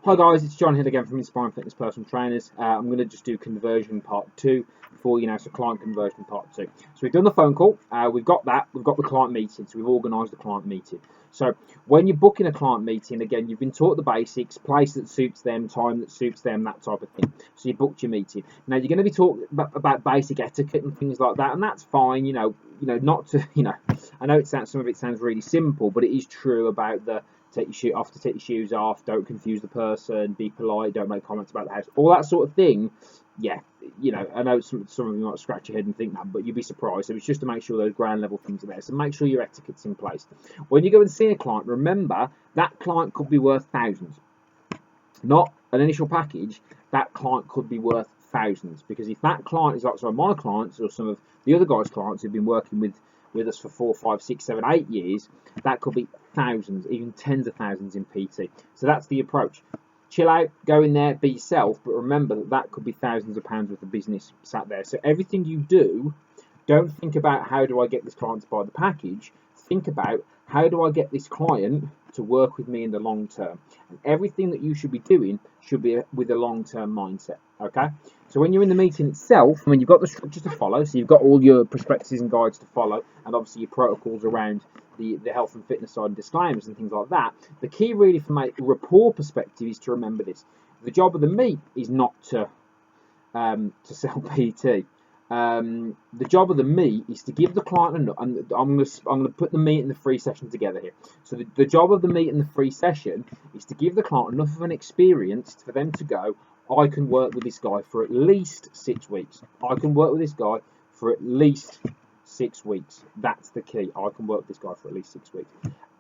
Hi guys, it's John here again from Inspiring Fitness Personal Trainers. I'm going to just do conversion part 2 for you now, so client conversion part 2. So we've done the phone call, we've got that, we've got the client meeting, so we've organised the client meeting. So when you're booking a client meeting, again, you've been taught the basics, place that suits them, time that suits them, that type of thing. So you booked your meeting. Now you're going to be talking about basic etiquette and things like that, and that's fine, not to, I know some of it sounds really simple, but it is true about the take your shoe off to take your shoes off, don't confuse the person, be polite, don't make comments about the house, all that sort of thing. Yeah, I know some of you might scratch your head and think that, but you'd be surprised. So it's just to make sure those ground level things are there. So make sure your etiquette's in place. When you go and see a client, remember that client could be worth thousands. Not an initial package, that client could be worth thousands. Because if that client is like some of my clients or some of the other guys' clients who've been working with us for 4, 5, 6, 7, 8 years, that could be thousands, even tens of thousands in PT. So that's the approach. Chill out, go in there, be yourself, but remember that could be thousands of pounds worth of business sat there. So everything you do, don't think about how do I get this client to buy the package. Think about how do I get this client to work with me in the long term. And everything that you should be doing should be with a long-term mindset, okay? So when you're in the meeting itself, when you've got the structure to follow, so you've got all your prospectuses and guides to follow, and obviously your protocols around the health and fitness side and disclaimers and things like that, the key really from a rapport perspective is to remember this. The job of the meet is not to sell PT. The job of the meet is to give the client, and I'm going to put the meet and the free session together here. So the job of the meet and the free session is to give the client enough of an experience for them to go, I can work with this guy for at least 6 weeks. I can work with this guy for at least 6 weeks. That's the key. I can work with this guy for at least 6 weeks.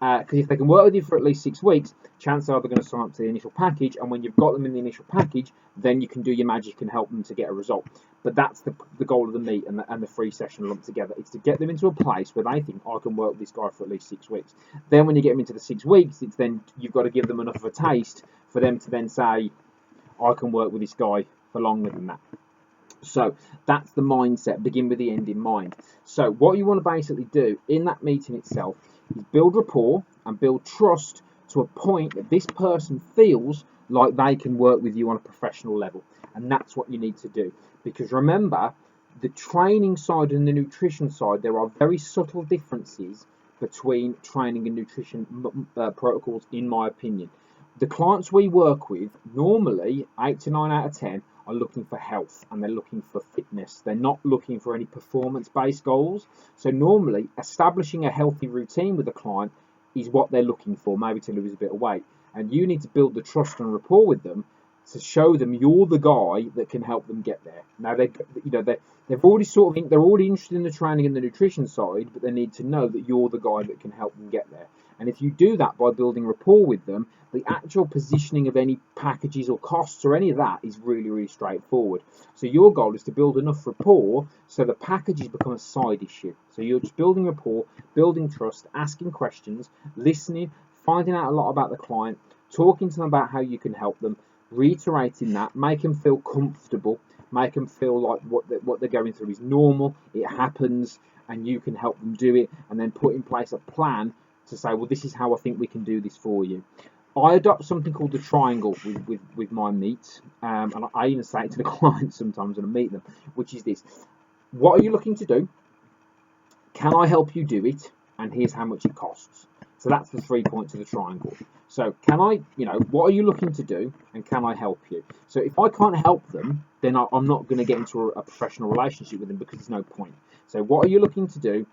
Because if they can work with you for at least 6 weeks, chances are they're going to sign up to the initial package, and when you've got them in the initial package, then you can do your magic and help them to get a result. But that's the goal of the meet and the free session lumped together. It's to get them into a place where they think, I can work with this guy for at least 6 weeks. Then when you get them into the 6 weeks, it's then you've got to give them enough of a taste for them to then say, I can work with this guy for longer than that. So that's the mindset, begin with the end in mind. So what you want to basically do in that meeting itself is build rapport and build trust to a point that this person feels like they can work with you on a professional level. And that's what you need to do. Because remember, the training side and the nutrition side, there are very subtle differences between training and nutrition protocols, in my opinion. The clients we work with, normally 8 to 9 out of 10 are looking for health and they're looking for fitness. They're not looking for any performance-based goals. So normally establishing a healthy routine with a client is what they're looking for, maybe to lose a bit of weight. And you need to build the trust and rapport with them to show them you're the guy that can help them get there. Now they've already they're already interested in the training and the nutrition side, but they need to know that you're the guy that can help them get there. And if you do that by building rapport with them, the actual positioning of any packages or costs or any of that is really, really straightforward. So your goal is to build enough rapport so the packages become a side issue. So you're just building rapport, building trust, asking questions, listening, finding out a lot about the client, talking to them about how you can help them, reiterating that, make them feel comfortable, make them feel like what they're going through is normal, it happens, and you can help them do it, and then put in place a plan to say, well, this is how I think we can do this for you. I adopt something called the triangle with my meets, and I even say it to the clients sometimes when I meet them, which is this. What are you looking to do? Can I help you do it? And here's how much it costs. So that's the 3 points of the triangle. So what are you looking to do, and can I help you? So if I can't help them, then I'm not going to get into a professional relationship with them because there's no point. So what are you looking to do?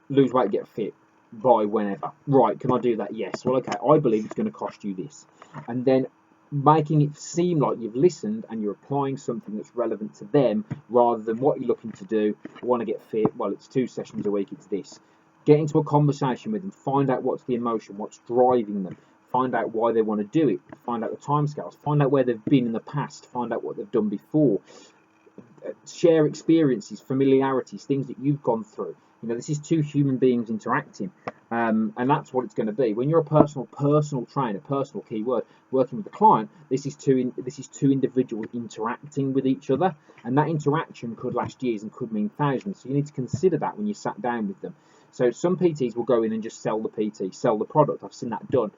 Lose weight, get fit. By whenever. Right, can I do that? Yes. Well, okay, I believe it's going to cost you this. And then making it seem like you've listened and you're applying something that's relevant to them rather than what you're looking to do. I want to get fit. Well, it's 2 sessions a week, it's this. Get into a conversation with them, find out what's the emotion, what's driving them, find out why they want to do it, find out the timescales, find out where they've been in the past, find out what they've done before. Share experiences, familiarities, things that you've gone through. This is 2 human beings interacting, and that's what it's going to be. When you're a personal trainer, personal keyword, working with the client, this is two individuals interacting with each other, and that interaction could last years and could mean thousands. So you need to consider that when you sat down with them. So some PTs will go in and just sell the PT, sell the product. I've seen that done.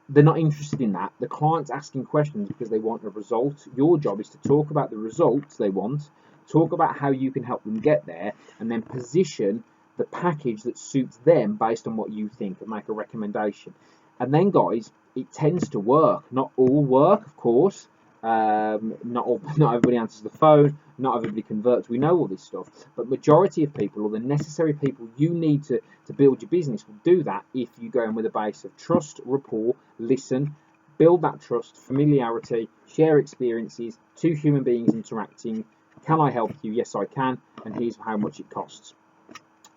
they're not interested in that. The client's asking questions because they want a result. Your job is to talk about the results they want, talk about how you can help them get there, and then position the package that suits them based on what you think and make a recommendation. And then, guys, it tends to work. Not all work, of course. Not everybody answers the phone. Not everybody converts. We know all this stuff, but majority of people, or the necessary people you need to build your business, will do that if you go in with a base of trust, rapport, listen, build that trust, familiarity, share experiences, two human beings interacting. Can I help you? Yes, I can. And here's how much it costs.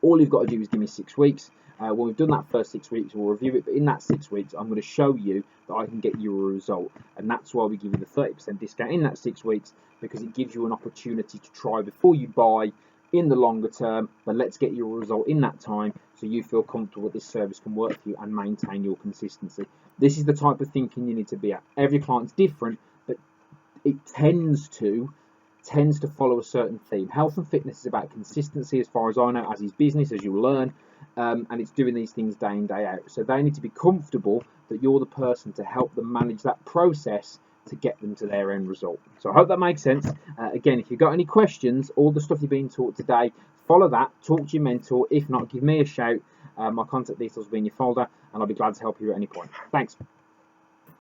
All you've got to do is give me 6 weeks. When we've done that first 6 weeks, we'll review it. But in that 6 weeks, I'm going to show you that I can get you a result. And that's why we give you the 30% discount in that 6 weeks, because it gives you an opportunity to try before you buy in the longer term. But let's get you a result in that time so you feel comfortable that this service can work for you and maintain your consistency. This is the type of thinking you need to be at. Every client's different, but it tends to follow a certain theme. Health and fitness is about consistency, as far as I know, as is business, as you'll learn, and it's doing these things day in, day out. So they need to be comfortable that you're the person to help them manage that process to get them to their end result. So I hope that makes sense. Again, if you've got any questions, all the stuff you've been taught today, follow that, talk to your mentor. If not, give me a shout. My contact details will be in your folder, and I'll be glad to help you at any point. Thanks.